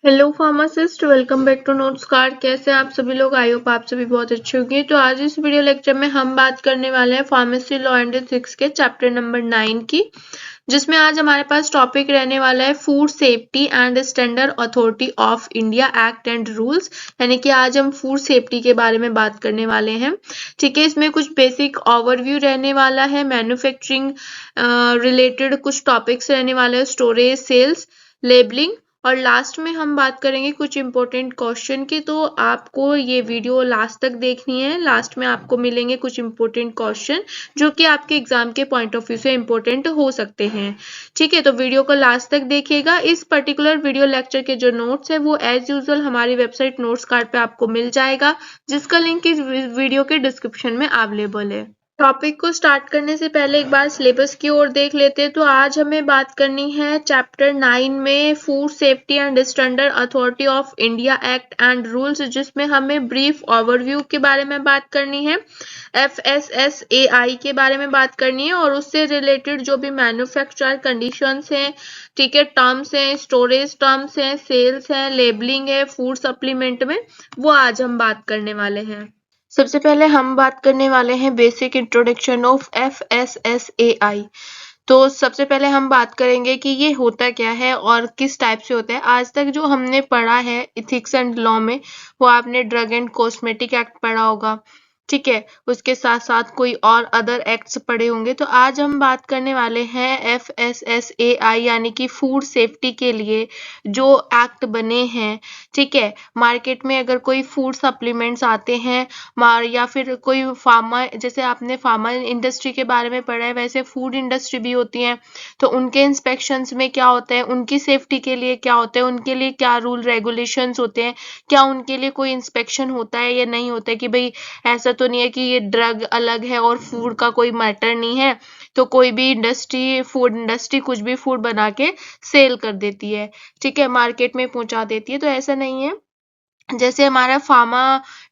Hello pharmacist, welcome back to notes card. कैसे हैं आप सभी लोग? आई होप आप सभी बहुत अच्छे होंगे। तो आज इस वीडियो लेक्चर में हम बात करने वाले हैं फार्मेसी लॉ एंड एथिक्स के चैप्टर नंबर 9 की, जिसमें आज हमारे पास टॉपिक रहने वाला है food safety and standard authority of India act and rules. यानी कि आज हम फूड सेफ्टी के बारे में बात करने वाले हैं। ठीक है, इसमें कुछ बेसिक ओवरव्यू रहने वाला है, मैन्युफैक्चरिंग रिलेटेड कुछ टॉपिक्स रहने वाले हैं, स्टोरेज, सेल्स, लेबलिंग, और लास्ट में हम बात करेंगे कुछ इंपॉर्टेंट क्वेश्चन की। तो आपको ये वीडियो लास्ट तक देखनी है। लास्ट में आपको मिलेंगे कुछ इंपॉर्टेंट क्वेश्चन जो कि आपके एग्जाम के पॉइंट ऑफ व्यू से इंपॉर्टेंट हो सकते हैं। ठीक है, तो वीडियो को लास्ट तक देखिएगा। इस पर्टिकुलर वीडियो लेक्चर के जो नोट्स है वो एज यूजुअल हमारी वेबसाइट नोट्स कार्ड पे आपको मिल जाएगा, जिसका लिंक इस वीडियो के डिस्क्रिप्शन में अवेलेबल है। टॉपिक को स्टार्ट करने से पहले एक बार सिलेबस की ओर देख लेते हैं। तो आज हमें बात करनी है चैप्टर 9 में food safety and standard authority of India act and rules, जिसमें हमें ब्रीफ ओवरव्यू के बारे में बात करनी है, FSSAI के बारे में बात करनी है, और उससे रिलेटेड जो भी मैन्युफैक्चर कंडीशंस हैं, ठीक है, टर्म्स हैं, स्टोरेज टर्म्स हैं, सेल्स हैं, लेबलिंग है फूड सप्लीमेंट में, वो आज हम बात करने वाले हैं। सबसे पहले हम बात करने वाले हैं बेसिक इंट्रोडक्शन ऑफ FSSAI। तो सबसे पहले हम बात करेंगे कि ये होता क्या है और किस टाइप से होता है। आज तक जो हमने पढ़ा है इथिक्स एंड लॉ में, वो आपने ड्रग एंड कॉस्मेटिक एक्ट पढ़ा होगा, ठीक है, उसके साथ साथ कोई और अदर एक्ट्स पढ़े होंगे। तो आज हम बात करने वाले हैं FSSAI यानी कि फूड सेफ्टी के लिए जो एक्ट बने हैं। ठीक है, मार्केट में अगर कोई फूड सप्लीमेंट्स आते हैं या फिर कोई फार्मा, जैसे आपने फार्मा इंडस्ट्री के बारे में पढ़ा है, वैसे फूड इंडस्ट्री भी होती है, तो उनके इंस्पेक्शंस में क्या होता है, उनकी सेफ्टी के लिए क्या होता है, उनके लिए क्या रूल रेगुलेशंस होते हैं, क्या उनके लिए कोई इंस्पेक्शन होता है या नहीं होता है, कि भाई ऐसा तो नहीं है कि ये ड्रग अलग है और फूड का कोई मैटर नहीं है, तो कोई भी इंडस्ट्री, फूड इंडस्ट्री कुछ भी फूड बना के सेल कर देती है, ठीक है, मार्केट में पहुंचा देती है। तो ऐसा नहीं है। जैसे हमारा फार्मा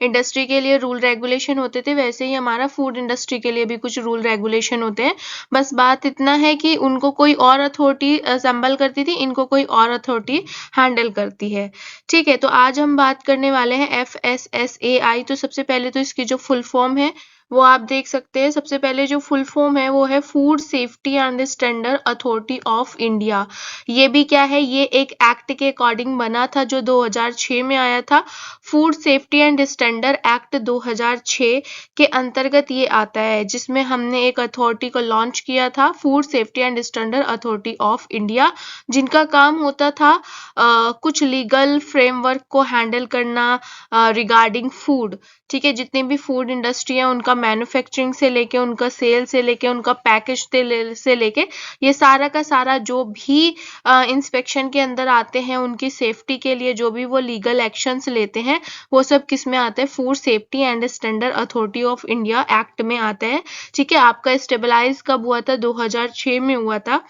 इंडस्ट्री के लिए रूल रेगुलेशन होते थे, वैसे ही हमारा फूड इंडस्ट्री के लिए भी कुछ रूल रेगुलेशन होते हैं। बस बात इतना है कि उनको कोई और अथॉरिटी असेंबल करती थी, इनको कोई और अथॉरिटी हैंडल करती है। ठीक है, तो आज हम बात करने वाले हैं FSSAI। तो सबसे पहले तो इसकी जो फुल फॉर्म है वो आप देख सकते हैं। सबसे पहले जो फुल फॉर्म है वो है food safety and standard authority of India. ये भी क्या है, ये एक एक्ट के अकॉर्डिंग बना था जो 2006 में आया था। Food safety and standard act 2006 के अंतर्गत ये आता है, जिसमें हमने एक अथॉरिटी को लॉन्च किया था, food safety and standard authority of India, जिनका काम होता था कुछ लीगल फ्रेमवर्क को हैंडल करना रिगार्डिंग फूड। ठीक है, जितनी भी फूड इंडस्ट्री है उनका मैन्युफैक्चरिंग से लेके, उनका सेल से लेके, उनका पैकेज से लेके, ये सारा का सारा जो भी इंस्पेक्शन के अंदर आते हैं, उनकी सेफ्टी के लिए जो भी वो लीगल एक्शंस लेते हैं, वो सब किस में आता है, food safety and standard authority of India act में आता है। ठीक है, आपका स्टेबलाइज कब हुआ था? 2006 में हुआ था।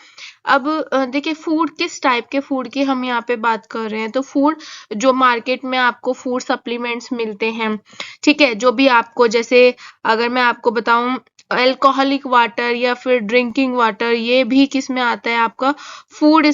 अब देखिए, फूड किस टाइप के फूड की हम यहाँ पे बात कर रहे हैं। तो फूड जो मार्केट में आपको फूड सप्लीमेंट्स मिलते हैं, ठीक है, जो भी आपको, जैसे अगर मैं आपको बताऊं, अल्कोहलिक वाटर या फिर ड्रिंकिंग वाटर, ये भी किस में आता है, आपका food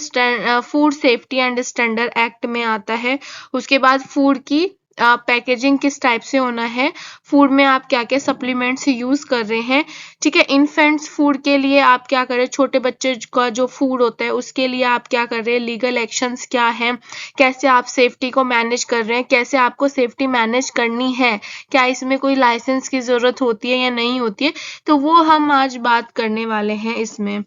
safety and standard act में आता है। उसके बाद फूड की पैकेजिंग किस टाइप से होना है, फूड में आप क्या क्या सप्लीमेंट्स यूज कर रहे हैं। ठीक है, इन्फेंट्स फूड के लिए आप क्या कर रहे हैं, छोटे बच्चे का जो फूड होता है उसके लिए आप क्या कर रहे हैं, लीगल एक्शंस क्या हैं, कैसे आप सेफ्टी को मैनेज कर रहे हैं, कैसे आपको सेफ्टी मैनेज करनी है, क्या इसमें कोई लाइसेंस की जरूरत होती है या नहीं होती है, तो वो हम आज बात करने वाले हैं इसमें।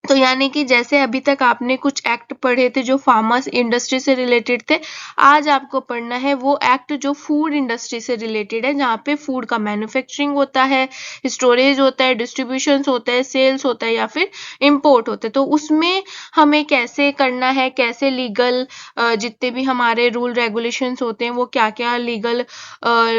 तो यानी कि जैसे अभी तक आपने कुछ एक्ट पढ़े थे जो फार्मा इंडस्ट्री से रिलेटेड थे, आज आपको पढ़ना है वो एक्ट जो फूड इंडस्ट्री से रिलेटेड है, जहाँ पे फूड का मैन्युफैक्चरिंग होता है, स्टोरेज होता है, डिस्ट्रीब्यूशन होता है, सेल्स होता है या फिर इम्पोर्ट होता है। तो उसमें हमें कैसे करना है, कैसे लीगल जितने भी हमारे रूल रेगुलेशंस होते हैं, वो क्या क्या लीगल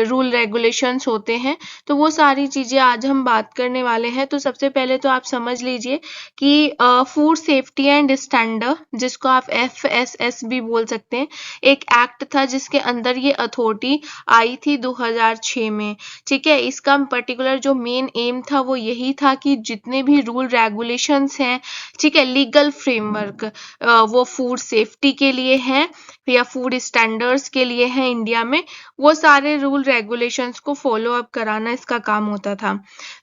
रूल रेगुलेशंस होते हैं, तो वो सारी चीजें आज हम बात करने वाले हैं। तो सबसे पहले तो आप समझ लीजिए कि फूड सेफ्टी एंड स्टैंडर्ड, जिसको आप FSS भी बोल सकते हैं, एक एक्ट था जिसके अंदर ये अथॉरिटी आई थी 2006 में। ठीक है, इसका पर्टिकुलर जो मेन एम था वो यही था कि जितने भी रूल रेगुलेशंस हैं, ठीक है, लीगल फ्रेमवर्क वो फूड सेफ्टी के लिए हैं या फूड स्टैंडर्ड्स के लिए हैं इंडिया में, वो सारे रूल रेगुलेशंस को फॉलो अप कराना इसका काम होता था।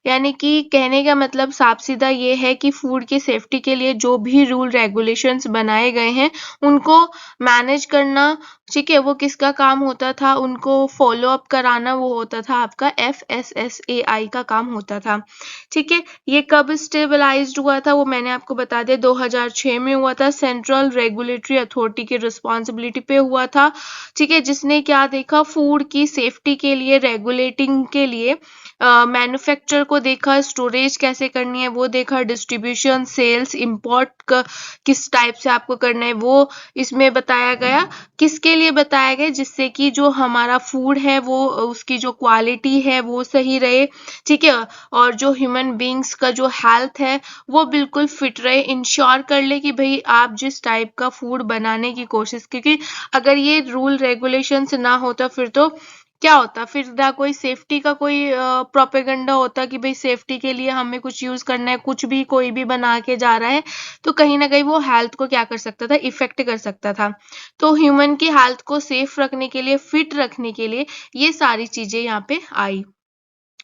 यानी कि कहने का मतलब साफ सीधा ये है कि फूड की सेफ्टी के लिए जो भी रूल रेगुलेशंस बनाए गए हैं उनको मैनेज करना, ठीक है, वो किसका काम होता था, उनको फॉलो अप कराना वो होता था आपका FSSAI का काम होता था। ठीक है, ये कब स्टेबलाइज्ड हुआ था वो मैंने आपको बता दिया, 2006 में हुआ था। सेंट्रल रेगुलेटरी अथॉरिटी की रिस्पॉन्सिबिलिटी पे हुआ था। ठीक है, जिसने क्या देखा, फूड की सेफ्टी के लिए, रेगुलेटिंग के लिए मैन्युफैक्चर को देखा, स्टोरेज कैसे करनी है वो देखा, डिस्ट्रीब्यूशन, सेल्स, इंपोर्ट किस टाइप से आपको करना है वो इसमें बताया गया। किसके लिए बताया गया, जिससे कि जो हमारा फूड है वो उसकी जो क्वालिटी है वो सही रहे, ठीक है, और जो ह्यूमन बींग्स का जो हेल्थ है वो बिल्कुल फिट रहे, इंश्योर कर ले कि भाई आप जिस टाइप का फूड बनाने की कोशिश, क्योंकि अगर ये रूल रेगुलेशंस ना होता फिर तो क्या होता, फिर ना कोई सेफ्टी का कोई प्रोपेगेंडा होता कि भाई सेफ्टी के लिए हमें कुछ यूज करना है, कुछ भी कोई भी बना के जा रहा है तो कहीं ना कहीं वो हेल्थ को क्या कर सकता था, इफेक्ट कर सकता था। तो ह्यूमन की हेल्थ को सेफ रखने के लिए, फिट रखने के लिए ये सारी चीजें यहाँ पे आई।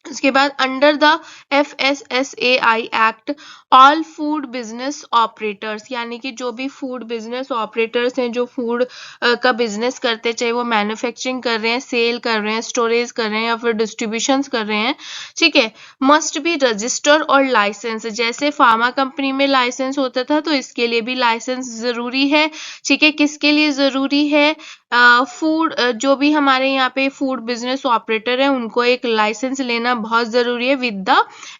उसके बाद under the FSSAI act all food business operators, यानी कि जो भी फूड बिजनेस ऑपरेटर्स हैं, जो फूड का बिजनेस करते, चाहे वो मैन्युफैक्चरिंग कर रहे हैं, सेल कर रहे हैं, स्टोरेज कर रहे हैं या फिर डिस्ट्रीब्यूशन कर रहे हैं, ठीक है, मस्ट बी रजिस्टर और लाइसेंस। जैसे फार्मा कंपनी में लाइसेंस होता था तो इसके लिए भी लाइसेंस जरूरी है। ठीक है, किसके लिए जरूरी है, फूड जो भी हमारे यहाँ पे फूड बिजनेस ऑपरेटर है उनको एक लाइसेंस लेना बहुत जरूरी है विद द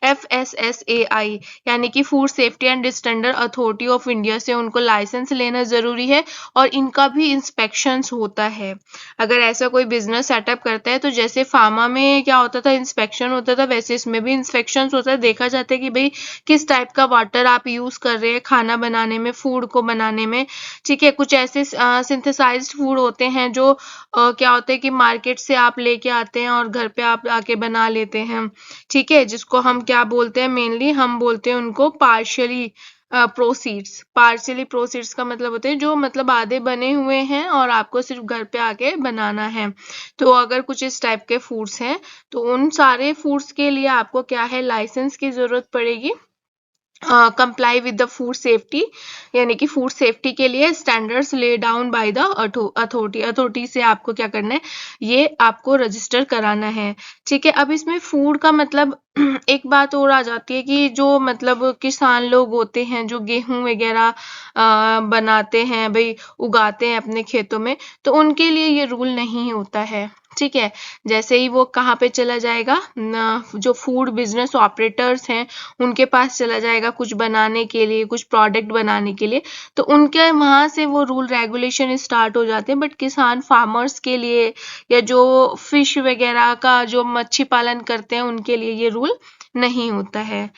FSSAI, यानी कि food safety and standard authority of India से उनको लाइसेंस लेना जरूरी है और इनका भी इंस्पेक्शंस होता है। अगर ऐसा कोई बिजनेस सेटअप करता है तो जैसे फार्मा में क्या होता था, इंस्पेक्शन होता था, वैसे इसमें भी इंस्पेक्शंस होता है, देखा जाता है कि भाई किस टाइप का वाटर आप यूज कर रहे हैं खाना बनाने में, फूड को बनाने में। ठीक है, कुछ ऐसे सिंथेसाइज्ड फूड होते हैं जो क्या होते हैं कि मार्केट से आप लेके आते हैं और घर पे आप आके बना लेते हैं। ठीक है, जिसको हम क्या बोलते हैं, मेनली हम बोलते हैं उनको पार्शियली प्रोसीड्स। पार्शियली प्रोसीड्स का मतलब होते हैं जो मतलब आधे बने हुए हैं और आपको सिर्फ घर पे आके बनाना है। तो अगर कुछ इस टाइप के फूड्स हैं तो उन सारे फूड्स के लिए आपको क्या है, लाइसेंस की जरूरत पड़ेगी। Comply with the food safety, यानी कि फूड सेफ्टी के लिए standards lay down by the authority से आपको क्या करना है, ये आपको रजिस्टर कराना है। ठीक है, अब इसमें फूड का मतलब एक बात और आ जाती है कि जो मतलब किसान लोग होते हैं जो गेहूं वगैरह बनाते हैं, भाई उगाते हैं अपने खेतों में, तो उनके लिए ये रूल नहीं होता है। ठीक है, जैसे ही वो कहाँ पे चला जाएगा, जो फूड बिजनेस ऑपरेटर्स हैं उनके पास चला जाएगा कुछ बनाने के लिए, कुछ प्रोडक्ट बनाने के लिए, तो उनके वहां से वो रूल रेगुलेशन स्टार्ट हो जाते हैं। बट किसान फार्मर्स के लिए या जो फिश वगैरह का जो मच्छी पालन करते हैं उनके लिए ये रूल नहीं होता है।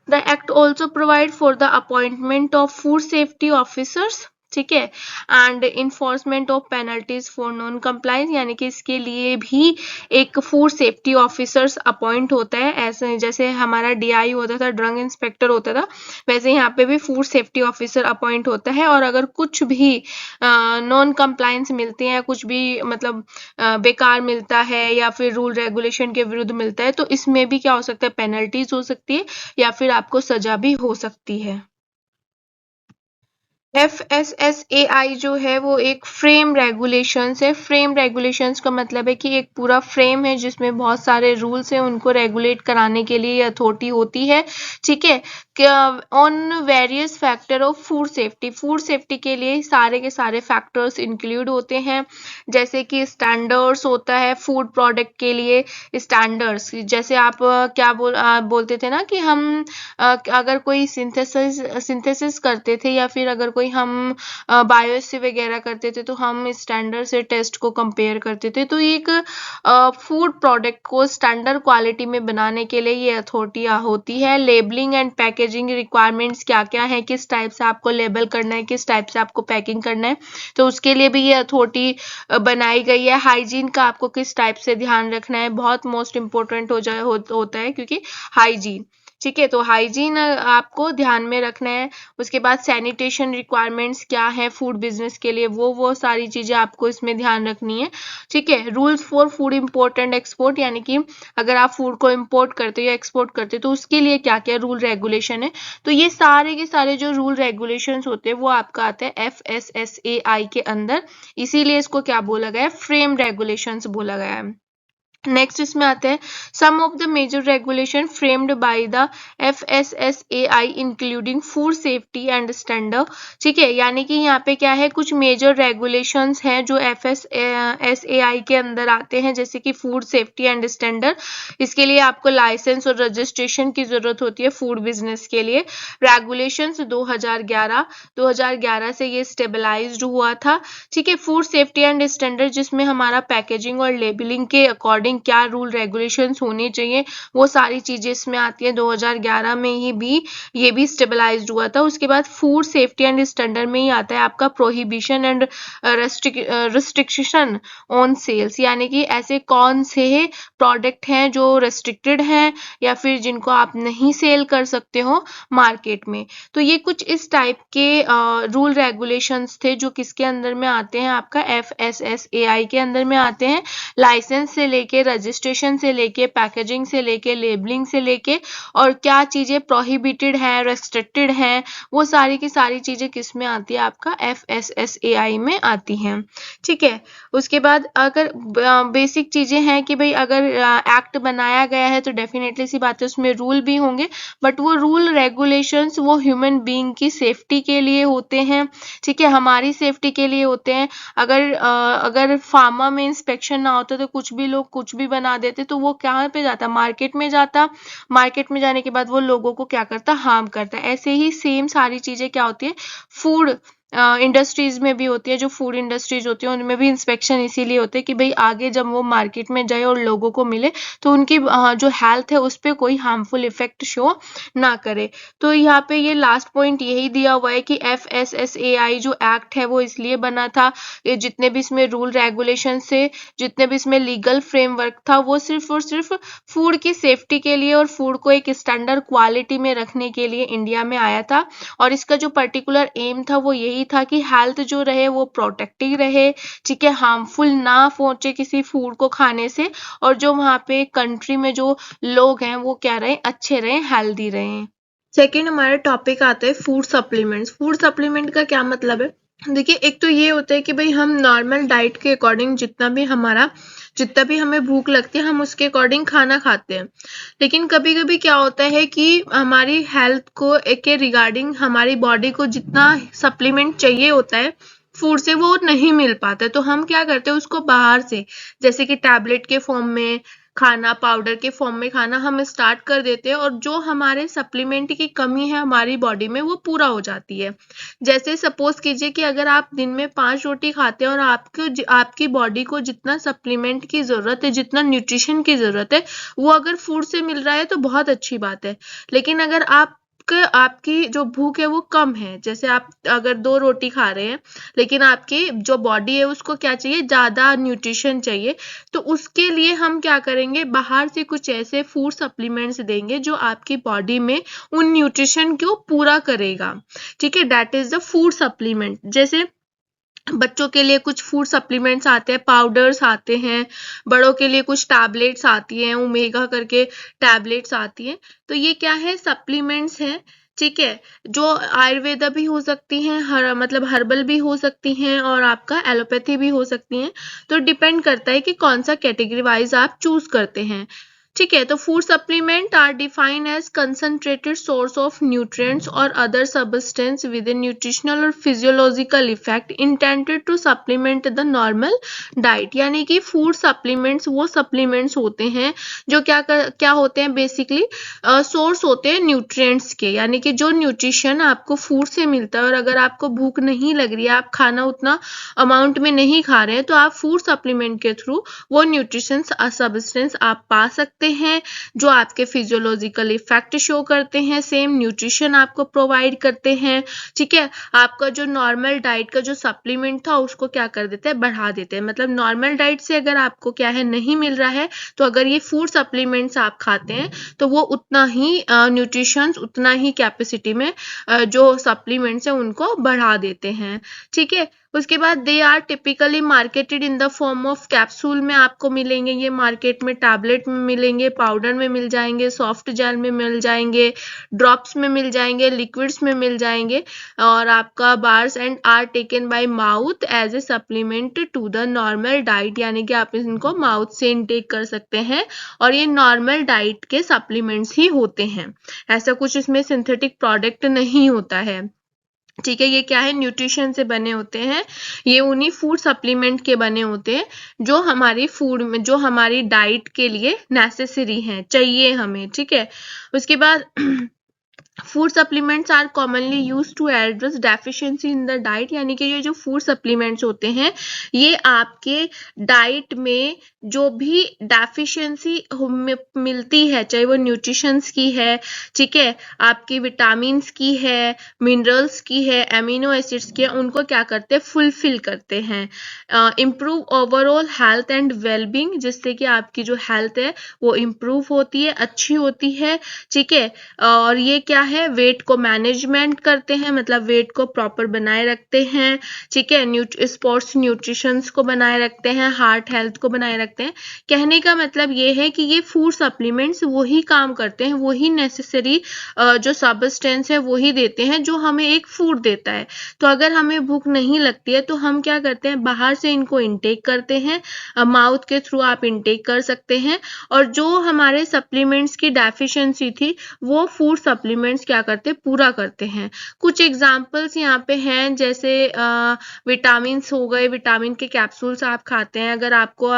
The act also provide for the appointment of food safety officers, ठीक है, and enforcement of penalties for non compliance, यानी कि इसके लिए भी एक फूड सेफ्टी ऑफिसर्स अपॉइंट होता है। ऐसे जैसे हमारा DI होता था, ड्रग इंस्पेक्टर होता था, वैसे यहाँ पे भी फूड सेफ्टी ऑफिसर अपॉइंट होता है। और अगर कुछ भी नॉन कंप्लायंस मिलती है, कुछ भी मतलब बेकार मिलता है या फिर रूल रेगुलेशन के विरुद्ध मिलता है, तो इसमें भी क्या हो सकता है, पेनल्टीज हो सकती है या फिर आपको सजा भी हो सकती है। FSSAI जो है वो एक फ्रेम रेगुलेशंस है। फ्रेम रेगुलेशंस का मतलब है कि एक पूरा फ्रेम है जिसमें बहुत सारे रूल्स हैं, उनको रेगुलेट कराने के लिए अथॉरिटी होती है। ठीक है, on various factor of food safety, food safety के लिए सारे के सारे फैक्टर्स इंक्लूड होते हैं, जैसे कि स्टैंडर्ड्स होता है फूड प्रोडक्ट के लिए। स्टैंडर्ड्स जैसे आप क्या बोलते थे ना कि हम अगर कोई सिंथेसिस करते थे या फिर अगर कोई हम बायोसी वगैरह करते थे तो हम स्टैंडर्ड से टेस्ट को कंपेयर करते थे। तो एक फूड प्रोडक्ट को स्टैंडर्ड क्वालिटी में बनाने के लिए ये अथॉरिटी होती है। Labelling and packaging packaging requirements क्या क्या है, किस टाइप से आपको लेबल करना है, किस टाइप से आपको पैकिंग करना है, तो उसके लिए भी ये अथॉरिटी बनाई गई है। हाइजीन का आपको किस टाइप से ध्यान रखना है, बहुत मोस्ट इम्पोर्टेंट होता है, क्योंकि हाइजीन, ठीक है, तो हाइजीन आपको ध्यान में रखना है। उसके बाद सैनिटेशन रिक्वायरमेंट्स क्या है फूड बिजनेस के लिए, वो सारी चीजें आपको इसमें ध्यान रखनी है, ठीक है। Rules for food import and export, यानी कि अगर आप फूड को इम्पोर्ट करते हो या एक्सपोर्ट करते हो तो उसके लिए क्या क्या रूल रेगुलेशन है, तो ये सारे के सारे जो रूल रेगुलेशंस होते हैं वो आपका आता है FSSAI के अंदर, इसीलिए इसको क्या बोला गया है, फ्रेम रेगुलेशंस बोला गया है। नेक्स्ट इसमें आते हैं some of the major regulation framed by the FSSAI including food safety and standard, ठीक है, यानी कि यहाँ पे क्या है, कुछ मेजर रेगुलेशंस हैं जो FSSAI के अंदर आते हैं, जैसे कि फूड सेफ्टी एंड स्टैंडर्ड, इसके लिए आपको लाइसेंस और रजिस्ट्रेशन की जरूरत होती है फूड बिजनेस के लिए। रेगुलेशंस 2011 से ये स्टेबलाइज्ड हुआ था, ठीक है। फूड सेफ्टी एंड स्टैंडर्ड जिसमें हमारा पैकेजिंग और लेबलिंग के अकॉर्डिंग क्या रूल रेगुलेशंस होने चाहिए वो सारी चीजें इसमें आती है। 2011 में ही भी ये भी स्टेबलाइज्ड हुआ था। उसके बाद फूड सेफ्टी एंड स्टैंडर्ड में ही आता है आपका prohibition and restriction on sales, यानी कि ऐसे कौन से प्रोडक्ट हैं जो रेस्ट्रिक्टेड हैं या फिर जिनको आप नहीं सेल कर सकते हो मार्केट में। तो ये कुछ इस टाइप के रूल रेगुलेशंस थे जो किसके अंदर में आते हैं, आपका FSSAI के अंदर में आते हैं। लाइसेंस से लेके, रजिस्ट्रेशन से लेके, पैकेजिंग से लेके, लेबलिंग से लेके, और क्या चीजें प्रोहिबिटेड है, रेस्ट्रिक्टेड है, वो सारी की सारी चीजें किस में आती है, आपका FSSAI में आती हैं, ठीक है। उसके बाद अगर बेसिक चीजें हैं कि भाई अगर एक्ट बनाया गया है तो डेफिनेटली सी बात है उसमें रूल भी होंगे, बट वो रूल रेगुलेशंस वो ह्यूमन बीइंग की सेफ्टी के लिए होते हैं, ठीक है, हमारी सेफ्टी के लिए होते हैं। अगर फार्मा में इंस्पेक्शन ना होता तो कुछ भी लोग कुछ भी बना देते, तो वो कहाँ पे जाता, मार्केट में जाता, मार्केट में जाने के बाद वो लोगों को क्या करता, हार्म करता। ऐसे ही सेम सारी चीजें क्या होती है फूड इंडस्ट्रीज में भी होती है, जो फूड इंडस्ट्रीज होती है उनमें भी इंस्पेक्शन इसीलिए होते हैं कि भाई आगे जब वो मार्केट में जाए और लोगों को मिले तो उनकी जो हेल्थ है उस पर कोई हार्मफुल इफेक्ट शो ना करे। तो यहाँ पे ये लास्ट पॉइंट यही दिया हुआ है कि FSSAI जो एक्ट है वो इसलिए बना था, जितने भी इसमें रूल रेगुलेशन से, जितने भी इसमें लीगल फ्रेमवर्क था वो सिर्फ और सिर्फ फूड की सेफ्टी के लिए और फूड को एक स्टैंडर्ड क्वालिटी में रखने के लिए इंडिया में आया था। और इसका जो पर्टिकुलर एम था वो यही था कि हेल्थ जो रहे वो प्रोटेक्टिव रहे, ठीक है, हार्मफुल ना पहुंचे किसी फूड को खाने से, और जो वहां पे कंट्री में जो लोग हैं वो क्या रहे, अच्छे रहे, हेल्दी रहे। सेकेंड हमारा टॉपिक आता है फूड सप्लीमेंट्स। फूड सप्लीमेंट का क्या मतलब है, देखिए एक तो ये होता है कि भाई हम नॉर्मल डाइट के अकॉर्डिंग जितना भी हमें भूख लगती है हम उसके अकॉर्डिंग खाना खाते हैं, लेकिन कभी कभी क्या होता है कि हमारी हेल्थ को के रिगार्डिंग हमारी बॉडी को जितना सप्लीमेंट चाहिए होता है फूड से वो नहीं मिल पाता है, तो हम क्या करते हैं उसको बाहर से, जैसे कि टैबलेट के फॉर्म में खाना, पाउडर के फॉर्म में खाना हम स्टार्ट कर देते हैं, और जो हमारे सप्लीमेंट की कमी है हमारी बॉडी में वो पूरा हो जाती है। जैसे सपोज कीजिए कि अगर आप दिन में 5 रोटी खाते हैं और आपकी बॉडी को जितना सप्लीमेंट की जरूरत है, जितना न्यूट्रिशन की जरूरत है वो अगर फूड से मिल रहा है तो बहुत अच्छी बात है। लेकिन अगर आपकी जो भूख है वो कम है, जैसे आप अगर 2 रोटी खा रहे हैं लेकिन आपकी जो बॉडी है उसको क्या चाहिए, ज्यादा न्यूट्रिशन चाहिए, तो उसके लिए हम क्या करेंगे, बाहर से कुछ ऐसे फूड सप्लीमेंट्स देंगे जो आपकी बॉडी में उन न्यूट्रिशन को पूरा करेगा, ठीक है, that is the food supplement. जैसे बच्चों के लिए कुछ फूड सप्लीमेंट्स आते हैं, पाउडर्स आते हैं, बड़ों के लिए कुछ टैबलेट्स आती हैं, ओमेगा करके टैबलेट्स आती हैं, तो ये क्या है, सप्लीमेंट्स हैं, ठीक है, जो आयुर्वेदा भी हो सकती हैं, मतलब हर्बल भी हो सकती हैं और आपका एलोपैथी भी हो सकती हैं, तो डिपेंड करता है कि कौन सा कैटेगरी वाइज आप चूज करते हैं, ठीक है। तो food supplement are defined as concentrated source of nutrients और अदर सब्सटेंस विद न्यूट्रिशनल और physiological effect intended to supplement the normal diet, यानी कि फूड सप्लीमेंट्स वो सप्लीमेंट्स होते हैं जो क्या होते हैं, बेसिकली सोर्स होते हैं न्यूट्रिएंट्स के, यानी कि जो न्यूट्रिशन आपको फूड से मिलता है और अगर आपको भूख नहीं लग रही है, आप खाना उतना अमाउंट में नहीं खा रहे हैं, तो आप फूड सप्लीमेंट के थ्रू वो न्यूट्रिशन सब्सटेंस आप पा सकते सकते हैं जो आपके फिजियोलॉजिकल इफेक्ट शो करते हैं, सेम न्यूट्रिशन आपको प्रोवाइड करते हैं, ठीक है। आपका जो नॉर्मल डाइट का जो सप्लीमेंट था उसको क्या कर देते हैं, बढ़ा देते हैं। मतलब नॉर्मल डाइट से अगर आपको क्या है नहीं मिल रहा है, तो अगर ये फूड सप्लीमेंट्स आप खाते हैं तो वो उतना ही न्यूट्रिशंस, उतना ही कैपेसिटी में जो सप्लीमेंट्स हैं उनको बढ़ा देते हैं, ठीक है। उसके बाद they are typically marketed in the form of capsule में आपको मिलेंगे, ये मार्केट में टैबलेट में मिलेंगे, पाउडर में मिल जाएंगे, सॉफ्ट जेल में मिल जाएंगे, ड्रॉप्स में मिल जाएंगे, लिक्विड्स में मिल जाएंगे, और आपका bars and are taken by mouth as a supplement to the normal diet, यानी कि आप इनको माउथ से इनटेक कर सकते हैं और ये नॉर्मल डाइट के सप्लीमेंट्स ही होते हैं, ऐसा कुछ इसमें सिंथेटिक प्रोडक्ट नहीं होता है, ठीक है। ये क्या है, न्यूट्रिशन से बने होते हैं, ये उन्हीं फूड सप्लीमेंट के बने होते हैं जो हमारी फूड में, जो हमारी डाइट के लिए नेसेसरी हैं, चाहिए हमें, ठीक है। उसके बाद food supplements are commonly use to address deficiency in the diet, यानी कि ये जो फूड सप्लीमेंट्स होते हैं ये आपके डाइट में जो भी डेफिशिएंसी मिलती है, चाहे वो न्यूट्रिशंस की है, ठीक है, आपकी विटामिन्स की है, मिनरल्स की है, एमिनो एसिड्स की है, उनको क्या करते हैं, फुलफिल करते हैं। Improve overall health and wellbeing, जिससे कि आपकी जो हेल्थ है वो इम्प्रूव होती है, अच्छी होती है, ठीक है। और ये क्या है, वेट को मैनेजमेंट करते हैं, मतलब वेट को प्रॉपर बनाए रखते हैं, ठीक है। स्पोर्ट्स न्यूट्रिशंस को बनाए रखते हैं, हार्ट हेल्थ को बनाए रखते हैं। कहने का मतलब ये है कि ये फूड सप्लीमेंट्स वही काम करते हैं, वही नेसेसरी जो सब्सटेंस है वही देते हैं जो हमें एक फूड देता है। तो अगर हमें भूख नहीं लगती है तो हम क्या करते हैं, बाहर से इनको इनटेक करते हैं, माउथ के थ्रू आप इनटेक कर सकते हैं, और जो हमारे सप्लीमेंट्स की डेफिशिएंसी थी वो फूड सप्लीमेंट्स क्या करते हैं, पूरा करते हैं। कुछ एग्जांपल्स यहाँ पे हैं, जैसे विटामिन हो गए, विटामिन के कैप्सूल्स आप खाते हैं, अगर आपको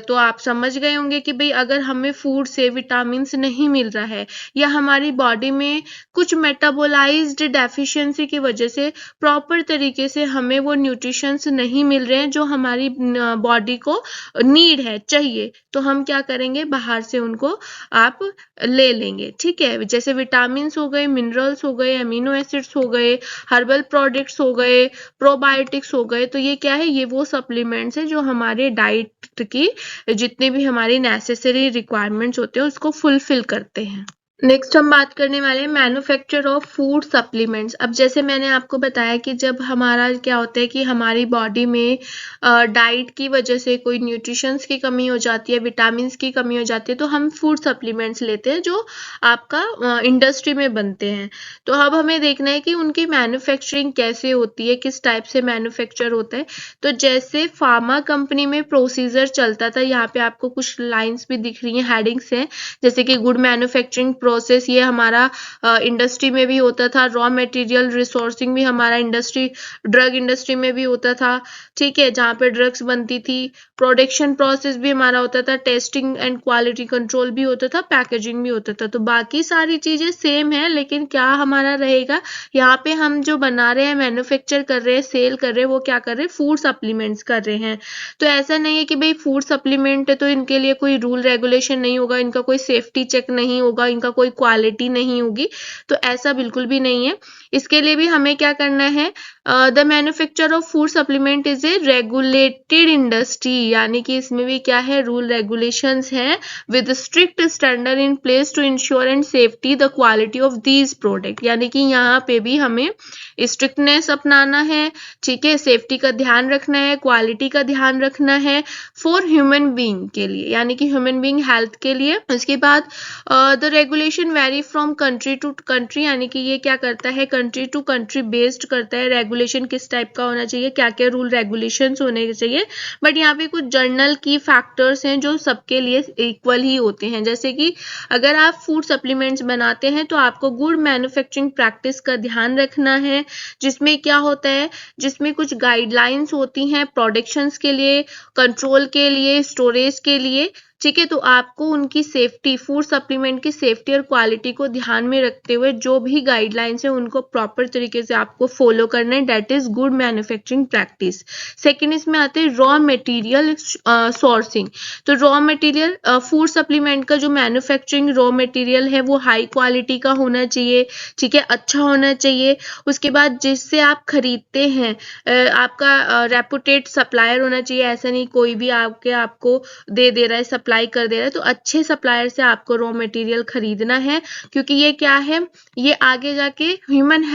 तो आप समझ गए होंगे कि भाई अगर हमें फूड से विटामिन नहीं मिल रहा है या हमारी बॉडी में कुछ मेटाबोलाइज्ड डेफिशिएंसी की वजह से प्रॉपर तरीके से हमें वो न्यूट्रिशंस नहीं मिल रहे हैं जो हमारी बॉडी को नीड है, चाहिए, तो हम क्या करेंगे, बाहर से उनको आप ले लेंगे, ठीक है। जैसे विटामिन्स हो गए, मिनरल्स हो गए, अमीनो एसिड्स हो गए, हर्बल प्रोडक्ट्स हो गए, प्रोबायोटिक्स हो गए, तो ये क्या है, ये वो सप्लीमेंट्स है जो हमारे डाइट की जितने भी हमारी नेसेसरी रिक्वायरमेंट्स होते हैं उसको फुलफिल करते हैं। नेक्स्ट हम बात करने वाले हैं मैन्युफैक्चर ऑफ फूड सप्लीमेंट्स। अब जैसे मैंने आपको बताया कि जब हमारा क्या होता है कि हमारी बॉडी में डाइट की वजह से कोई न्यूट्रिशंस की कमी हो जाती है, विटामिन्स की कमी हो जाती है, तो हम फूड सप्लीमेंट्स लेते हैं जो आपका इंडस्ट्री में बनते हैं। तो अब हमें देखना है कि उनकी मैन्युफैक्चरिंग कैसे होती है, किस टाइप से मैन्युफैक्चर होता है। तो जैसे फार्मा कंपनी में प्रोसीजर चलता था, यहाँ पे आपको कुछ लाइन्स भी दिख रही हैं, हेडिंग्स हैं, जैसे कि गुड मैन्युफैक्चरिंग प्रोसेस, ये हमारा इंडस्ट्री में भी होता था, रॉ मटेरियल रिसोर्सिंग भी हमारा इंडस्ट्री, ड्रग इंडस्ट्री में भी होता था, ठीक है, जहाँ पे ड्रग्स बनती थी। प्रोडक्शन प्रोसेस भी हमारा होता था, टेस्टिंग एंड क्वालिटी कंट्रोल भी होता था, पैकेजिंग भी होता था। तो बाकी सारी चीजें सेम है, लेकिन क्या हमारा रहेगा, यहाँ पे हम जो बना रहे हैं, मैन्युफैक्चर कर रहे हैं, सेल कर रहे हैं, वो क्या कर रहे हैं, फूड सप्लीमेंट्स कर रहे हैं। तो ऐसा नहीं है कि भाई फूड सप्लीमेंट है तो इनके लिए कोई रूल रेगुलेशन नहीं होगा, इनका कोई सेफ्टी चेक नहीं होगा, इनका कोई क्वालिटी नहीं होगी, तो ऐसा बिल्कुल भी नहीं है। इसके लिए भी हमें क्या करना है, the manufacture of food supplement is a regulated industry, यानी कि इसमें भी क्या है, रूल रेगुलेशंस हैं with strict standard in place to ensure and safety the quality of these product, यानी कि यहाँ पे भी हमें स्ट्रिक्टनेस अपनाना है, ठीक है, सेफ्टी का ध्यान रखना है, क्वालिटी का ध्यान रखना है फॉर ह्यूमन बीइंग के लिए, यानी कि ह्यूमन बीइंग हेल्थ के लिए। उसके बाद the regulation vary from country to country, यानी कि ये क्या करता है, कंट्री टू कंट्री बेस्ड करता है, रेगुलेशन किस टाइप का होना चाहिए, क्या क्या रूल रेगुलेशंस होने चाहिए। बट यहाँ पे कुछ जर्नल की फैक्टर्स हैं जो सबके लिए इक्वल ही होते हैं, जैसे कि अगर आप फूड सप्लीमेंट्स बनाते हैं तो आपको गुड मैन्युफैक्चरिंग प्रैक्टिस का ध्यान रखना है, जिसमें क्या होता है, जिसमें कुछ गाइडलाइंस होती हैं प्रोडक्शंस के लिए, कंट्रोल के लिए, स्टोरेज के लिए, ठीक है। तो आपको उनकी सेफ्टी, फूड सप्लीमेंट की सेफ्टी और क्वालिटी को ध्यान में रखते हुए जो भी गाइडलाइंस है उनको प्रॉपर तरीके से आपको फॉलो करना है। That is good manufacturing practice. Second इसमें आते हैं रॉ मटेरियल सोर्सिंग। तो रॉ मटेरियल, फूड सप्लीमेंट का जो मैन्युफैक्चरिंग रॉ मटेरियल है वो हाई क्वालिटी का होना चाहिए, ठीक है, अच्छा होना चाहिए। उसके बाद जिससे आप खरीदते हैं आपका रेपुटेड सप्लायर होना चाहिए। ऐसा नहीं कोई भी आपको दे रहा है, सप्लाई कर दे रहा है। तो अच्छे सप्लायर से आपको रॉ मटेरियल खरीदना है, क्योंकि ये क्या है, ये आगे जाके ह्यूमन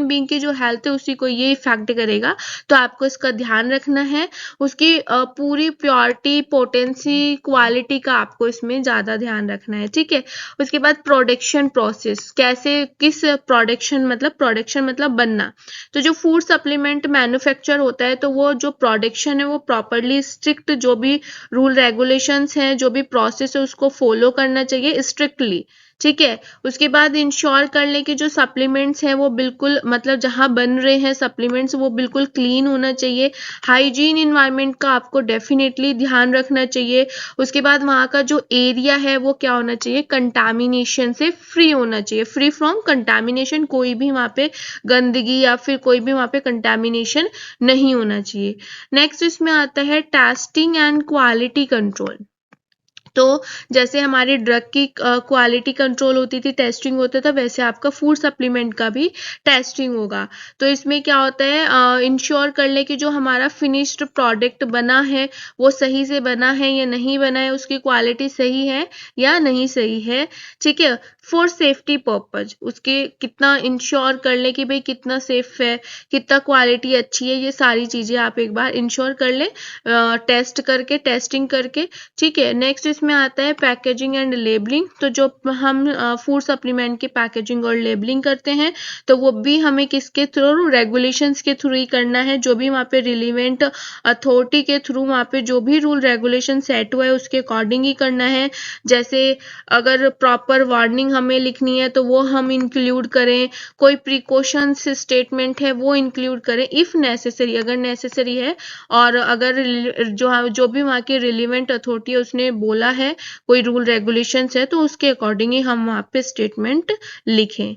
बीइंग की जो हेल्थ है उसी को ये इफेक्ट करेगा। तो आपको इसका ध्यान रखना है। उसकी पूरी प्योरिटी, पोटेंसी, क्वालिटी का आपको इसमें ज्यादा ध्यान रखना है, ठीक है। उसके बाद प्रोडक्शन प्रोसेस, कैसे, किस प्रोडक्शन मतलब बनना। तो जो फूड सप्लीमेंट मैन्युफैक्चर होता है तो वो जो प्रोडक्शन है वो प्रॉपरली स्ट्रिक्ट, जो भी रूल रेगुलेशंस हैं, जो भी प्रोसेस है उसको फॉलो करना चाहिए स्ट्रिक्टली, ठीक है। उसके बाद इंश्योर कर लें कि जो सप्लीमेंट्स हैं वो बिल्कुल जहां बन रहे हैं सप्लीमेंट्स वो बिल्कुल क्लीन होना चाहिए। हाइजीन इन्वायरमेंट का आपको डेफिनेटली ध्यान रखना चाहिए। उसके बाद वहां का जो एरिया है वो क्या होना चाहिए, कंटामिनेशन से फ्री होना चाहिए, फ्री फ्रॉम कंटामिनेशन। कोई भी वहां पे गंदगी या फिर कोई भी वहां पे कंटामिनेशन नहीं होना चाहिए। नेक्स्ट इसमें आता है टेस्टिंग एंड क्वालिटी कंट्रोल। तो जैसे हमारी ड्रग की क्वालिटी कंट्रोल होती थी, टेस्टिंग होता था, वैसे आपका फूड सप्लीमेंट का भी टेस्टिंग होगा। तो इसमें क्या होता है, इंश्योर कर ले कि जो हमारा फिनिश्ड प्रोडक्ट बना है वो सही से बना है या नहीं बना है, उसकी क्वालिटी सही है या नहीं सही है, ठीक है। फॉर सेफ्टी पर्पज उसके कितना इंश्योर कर ले कि भाई कितना सेफ है, कितना क्वालिटी अच्छी है, ये सारी चीजें आप एक बार इंश्योर कर ले, टेस्टिंग करके, ठीक है। नेक्स्ट इसमें आता है पैकेजिंग एंड लेबलिंग। तो जो हम फूड सप्लीमेंट की पैकेजिंग और लेबलिंग करते हैं तो वो भी हमें किसके थ्रू, रेगुलेशंस के थ्रू ही करना है। जो भी वहाँ पे रिलीवेंट अथॉरिटी के थ्रू वहाँ पे जो भी रूल रेगुलेशन सेट हुआ है उसके अकॉर्डिंग ही करना है। जैसे अगर प्रॉपर वार्निंग हमें लिखनी है तो वो हम इंक्लूड करें, कोई प्रिकॉशंस स्टेटमेंट है वो इंक्लूड करें इफ नेसेसरी, अगर नेसेसरी है। और अगर जो भी वहाँ की रिलीवेंट अथॉरिटी है उसने बोला है कोई रूल रेगुलेशंस है तो उसके अकॉर्डिंग ही हम वहाँ पे स्टेटमेंट लिखें।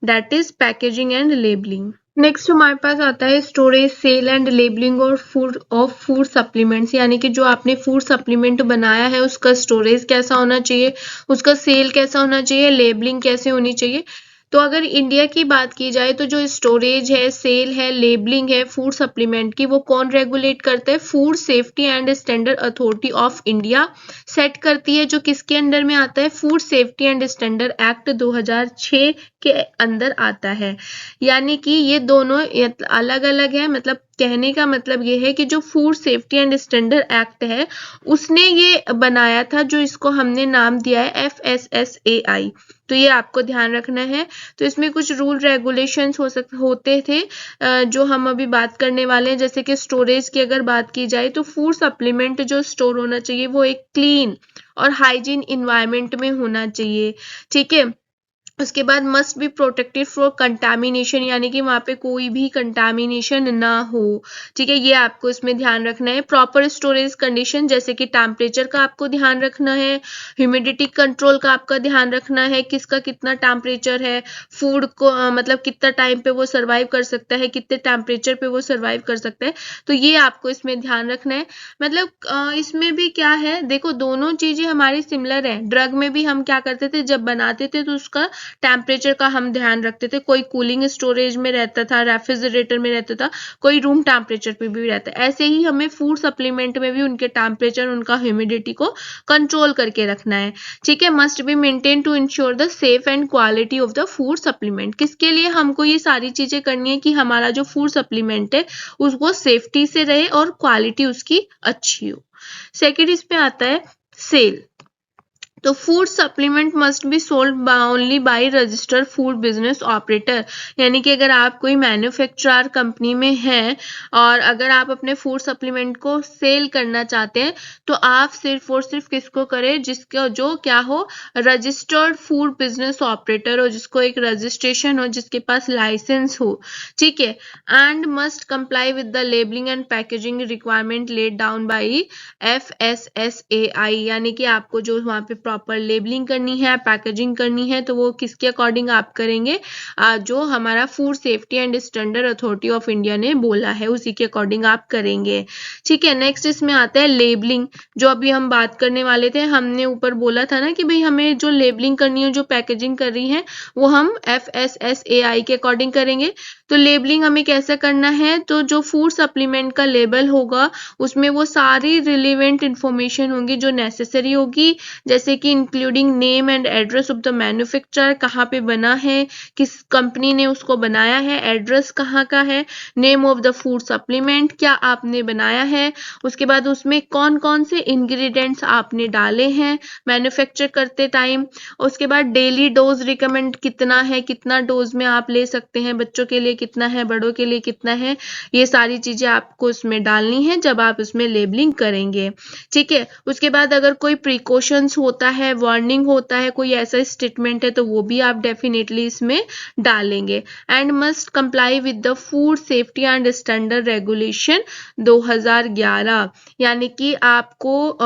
That is packaging and labelling. Next हमारे पास आता है स्टोरेज, सेल एंड लेबलिंग और फूड सप्लीमेंट्स। यानी कि जो आपने फूड सप्लीमेंट बनाया है उसका स्टोरेज कैसा होना चाहिए, उसका सेल कैसा होना चाहिए, लेबलिंग कैसे होनी चाहिए। तो अगर इंडिया की बात की जाए तो जो स्टोरेज है, सेल है, लेबलिंग है फूड सप्लीमेंट की, वो कौन रेगुलेट करता है, food safety and standard authority of India set करती है। जो किसके अंडर में आता है, food safety and standard act 2006 के अंदर आता है। यानी कि ये दोनों अलग अलग है। कहने का मतलब ये है कि जो food safety and standard act है उसने ये बनाया था, जो इसको हमने नाम दिया है FSSAI। तो ये आपको ध्यान रखना है। तो इसमें कुछ रूल रेगुलेशंस होते थे जो हम अभी बात करने वाले हैं। जैसे कि स्टोरेज की अगर बात की जाए तो फूड सप्लीमेंट जो स्टोर होना चाहिए वो एक क्लीन और हाइजीन इन्वायरमेंट में होना चाहिए, ठीक है। उसके बाद must be protected for contamination, यानी कि वहां पे कोई भी कंटामिनेशन ना हो, ठीक है। ये आपको इसमें ध्यान रखना है। प्रॉपर स्टोरेज कंडीशन, जैसे कि टेम्परेचर का आपको ध्यान रखना है, ह्यूमिडिटी कंट्रोल का आपका ध्यान रखना है, किसका कितना टेम्परेचर है, फूड को कितना टाइम पे वो सर्वाइव कर सकता है, कितने टेम्परेचर पे वो सर्वाइव कर सकता है। तो ये आपको इसमें ध्यान रखना है। इसमें भी क्या है, देखो दोनों चीजें हमारी सिमिलर है। ड्रग में भी हम क्या करते थे, जब बनाते थे तो उसका टेम्परेचर का हम ध्यान रखते थे। कोई कूलिंग स्टोरेज में रहता था, रेफ्रिजरेटर में रहता था, कोई रूम टेम्परेचर पे भी रहता है। ऐसे ही हमें फूड सप्लीमेंट में भी उनके टेम्परेचर, उनका ह्यूमिडिटी को कंट्रोल करके रखना है, ठीक है। Must be maintain to ensure the safe and quality of the food supplement. किसके लिए हमको ये सारी चीजें करनी है कि हमारा जो फूड सप्लीमेंट है उसको सेफ्टी से रहे और क्वालिटी उसकी अच्छी हो। सेकेंड इसमें आता है सेल। तो food supplement must be sold only by registered food business operator, यानी कि अगर आप कोई मैन्युफैक्चरर कंपनी में हैं और अगर आप अपने फूड सप्लीमेंट को सेल करना चाहते हैं तो आप सिर्फ और सिर्फ किसको करें, जिसका जो क्या हो, रजिस्टर्ड फूड बिजनेस ऑपरेटर हो, जिसको एक रजिस्ट्रेशन हो, जिसके पास लाइसेंस हो, ठीक है। And must comply with the labelling and packaging requirement laid down by FSSAI, यानी कि आपको जो वहाँ पे प्रॉपर लेबलिंग करनी है, पैकेजिंग करनी है, तो वो किसके अकॉर्डिंग आप करेंगे, जो हमारा food safety and standard authority of India ने बोला है उसी के अकॉर्डिंग आप करेंगे, ठीक है। नेक्स्ट इसमें आता है लेबलिंग, जो अभी हम बात करने वाले थे। हमने ऊपर बोला था ना कि भाई हमें जो लेबलिंग करनी है, जो पैकेजिंग कर रही है, वो हम FSSAI के अकॉर्डिंग करेंगे। तो लेबलिंग हमें कैसे करना है, तो जो फूड सप्लीमेंट का लेबल होगा उसमें वो सारी रिलेवेंट इंफॉर्मेशन होंगी जो नेसेसरी होगी, जैसे कि including name and address of the manufacturer, कहाँ पे बना है, किस कंपनी ने उसको बनाया है, एड्रेस कहाँ का है, name of the food supplement, क्या आपने बनाया है, उसके बाद उसमें कौन कौन से इंग्रेडिएंट्स आपने डाले हैं मैन्युफैक्चर करते टाइम, उसके बाद डेली डोज रिकमेंड कितना है, कितना डोज में आप ले सकते हैं, बच्चों के लिए कितना है, बड़ों के लिए कितना है, ये सारी चीजें आपको उसमें डालनी है जब आप उसमें लेबलिंग करेंगे, ठीक है। उसके बाद अगर कोई प्रिकॉशंस होता है, वार्निंग होता है, कोई ऐसा स्टेटमेंट है, तो वो भी आप डेफिनेटली इसमें डालेंगे। And must comply with the food safety and standard regulation 2011, यानी कि आपको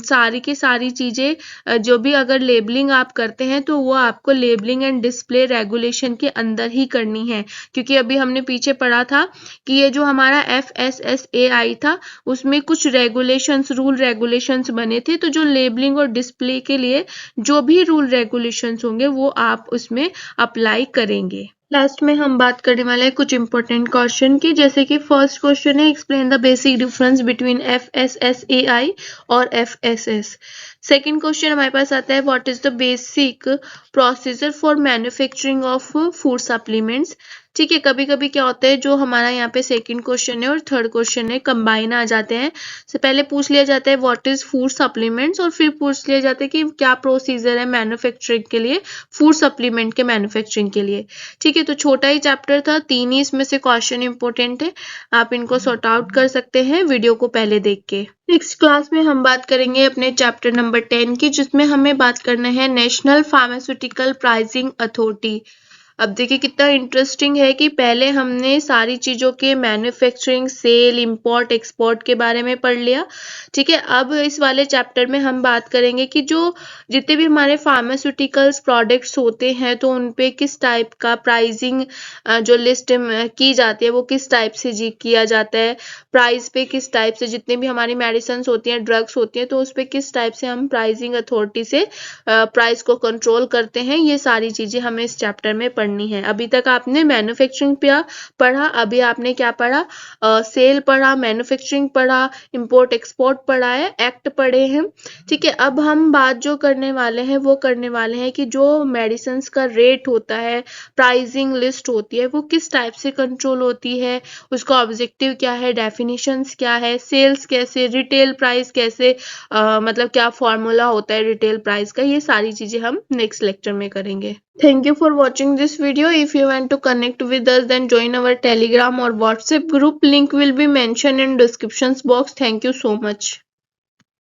सारी की सारी चीजें जो भी अगर लेबलिंग आप करते हैं तो वो आपको लेबलिंग एंड डिस्प्ले रेगुलेशन के अंदर ही करनी है, क्योंकि अभी हमने पीछे पढ़ा था कि ये जो हमारा FSSAI था उसमें कुछ रेगुलेशंस, रूल रेगुलेशंस बने थे, तो जो लेबलिंग और डिस्प्ले के लिए जो भी रूल रेगुलेशंस होंगे वो आप उसमें अप्लाई करेंगे। लास्ट में हम बात करने वाले हैं कुछ इंपॉर्टेंट क्वेश्चन की, जैसे कि फर्स्ट क्वेश्चन है explain the basic difference between FSSAI और FSS। सेकेंड क्वेश्चन हमारे पास आता है what is the basic procedure for manufacturing of food supplements, ठीक है। कभी कभी क्या होता है, जो हमारा यहाँ पे सेकंड क्वेश्चन है और थर्ड क्वेश्चन है कंबाइन आ जाते हैं, से पहले पूछ लिया जाता है व्हाट इज फूड सप्लीमेंट्स और फिर पूछ लिया जाता है कि क्या प्रोसीजर है मैन्युफैक्चरिंग के लिए, फूड सप्लीमेंट के मैन्युफैक्चरिंग के लिए, ठीक है। तो छोटा ही चैप्टर था, 3 ही इसमें से क्वेश्चन इंपॉर्टेंट है, आप इनको सॉर्ट आउट कर सकते हैं वीडियो को पहले देख के। नेक्स्ट क्लास में हम बात करेंगे अपने चैप्टर नंबर 10 की, जिसमें हमें बात करना है नेशनल फार्मास्यूटिकल प्राइसिंग अथॉरिटी। अब देखिए कितना इंटरेस्टिंग है कि पहले हमने सारी चीजों के मैन्युफैक्चरिंग, सेल, इंपोर्ट, एक्सपोर्ट के बारे में पढ़ लिया, ठीक है। अब इस वाले चैप्टर में हम बात करेंगे कि जो जितने भी हमारे फार्मास्यूटिकल्स प्रोडक्ट्स होते हैं तो उन पे किस टाइप का प्राइसिंग जो लिस्ट की जाती है वो किस टाइप से जी किया जाता है, प्राइस पे किस टाइप से, जितने भी हमारी मेडिसिन होती हैं, ड्रग्स होती हैं, तो उस पे किस टाइप से हम प्राइसिंग अथॉरिटी से प्राइस को कंट्रोल करते हैं, ये सारी चीजें हमें इस चैप्टर में पढ़नी है। अभी तक आपने मैन्युफैक्चरिंग पे पढ़ा, अभी आपने क्या पढ़ा, सेल पढ़ा, मैन्युफैक्चरिंग पढ़ा, इंपोर्ट एक्सपोर्ट पढ़ा है, एक्ट पढ़े हैं, ठीक है। अब हम बात जो करने वाले हैं वो करने वाले हैं कि जो मेडिसिन का रेट होता है, प्राइसिंग लिस्ट होती है, वो किस टाइप से कंट्रोल होती है, उसका ऑब्जेक्टिव क्या है, डेफिनेशंस क्या है, सेल्स कैसे, रिटेल प्राइस कैसे, मतलब क्या फॉर्मूला होता है रिटेल प्राइस का, ये सारी चीजें हम नेक्स्ट लेक्चर में करेंगे। Thank you for watching this video. If you want to connect with us, then join our Telegram or WhatsApp group. Link will be mentioned in description box. Thank you so much.